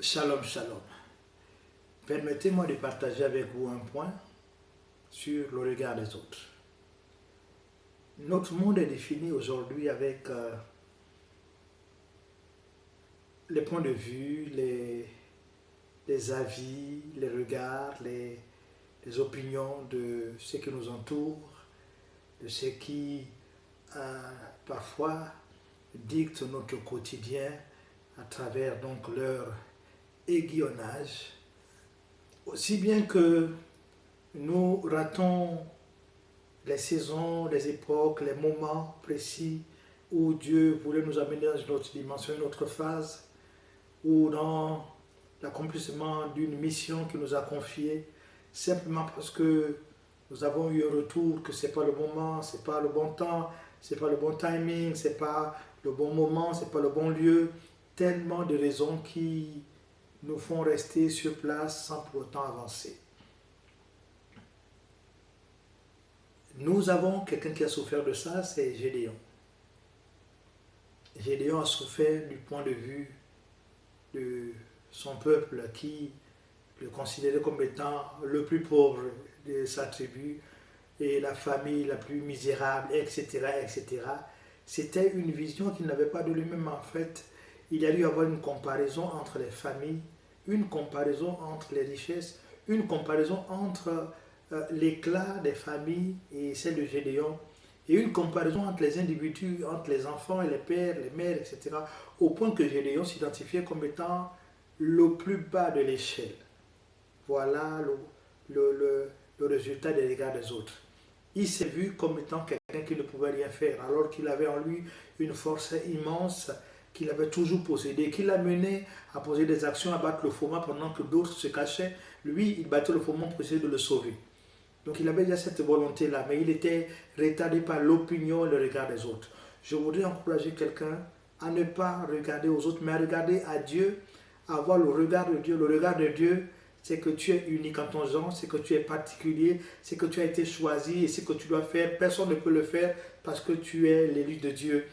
Shalom, shalom. Permettez-moi de partager avec vous un point sur le regard des autres. Notre monde est défini aujourd'hui avec les points de vue, les avis, les regards, les opinions de ceux qui nous entourent, de ceux qui parfois dictent notre quotidien à travers donc leur aiguillonnage. Aussi bien que nous ratons les saisons, les époques, les moments précis où Dieu voulait nous amener dans une autre dimension, une autre phase, ou dans l'accomplissement d'une mission qu'il nous a confiée, simplement parce que nous avons eu un retour que ce n'est pas le moment, ce n'est pas le bon temps, ce n'est pas le bon timing, ce n'est pas le bon moment, ce n'est pas le bon lieu. Tellement de raisons qui nous font rester sur place sans pour autant avancer. Nous avons quelqu'un qui a souffert de ça, c'est Gédéon. Gédéon a souffert du point de vue de son peuple qui le considérait comme étant le plus pauvre de sa tribu et la famille la plus misérable, etc. etc. C'était une vision qu'il n'avait pas de lui-même en fait. Il a dû avoir une comparaison entre les familles, une comparaison entre les richesses, une comparaison entre l'éclat des familles et celle de Gédéon, et une comparaison entre les individus, entre les enfants et les pères, les mères, etc., au point que Gédéon s'identifiait comme étant le plus bas de l'échelle. Voilà le résultat des regards des autres. Il s'est vu comme étant quelqu'un qui ne pouvait rien faire, alors qu'il avait en lui une force immense qu'il avait toujours possédée, qui l'a mené à poser des actions, à battre le faucon pendant que d'autres se cachaient. Lui, il battait le faucon pour essayer de le sauver. Donc il avait déjà cette volonté-là, mais il était retardé par l'opinion et le regard des autres. Je voudrais encourager quelqu'un à ne pas regarder aux autres, mais à regarder à Dieu, à avoir le regard de Dieu. Le regard de Dieu, c'est que tu es unique en ton genre, c'est que tu es particulier, c'est que tu as été choisi et c'est que tu dois faire. Personne ne peut le faire parce que tu es l'élu de Dieu.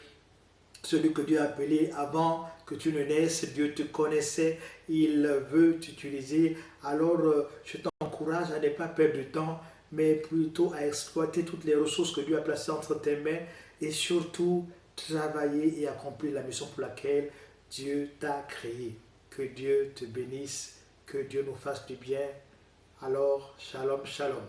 Celui que Dieu a appelé avant que tu ne naisses, Dieu te connaissait, il veut t'utiliser. Alors, je t'encourage à ne pas perdre de temps, mais plutôt à exploiter toutes les ressources que Dieu a placées entre tes mains et surtout travailler et accomplir la mission pour laquelle Dieu t'a créé. Que Dieu te bénisse, que Dieu nous fasse du bien. Alors, shalom, shalom.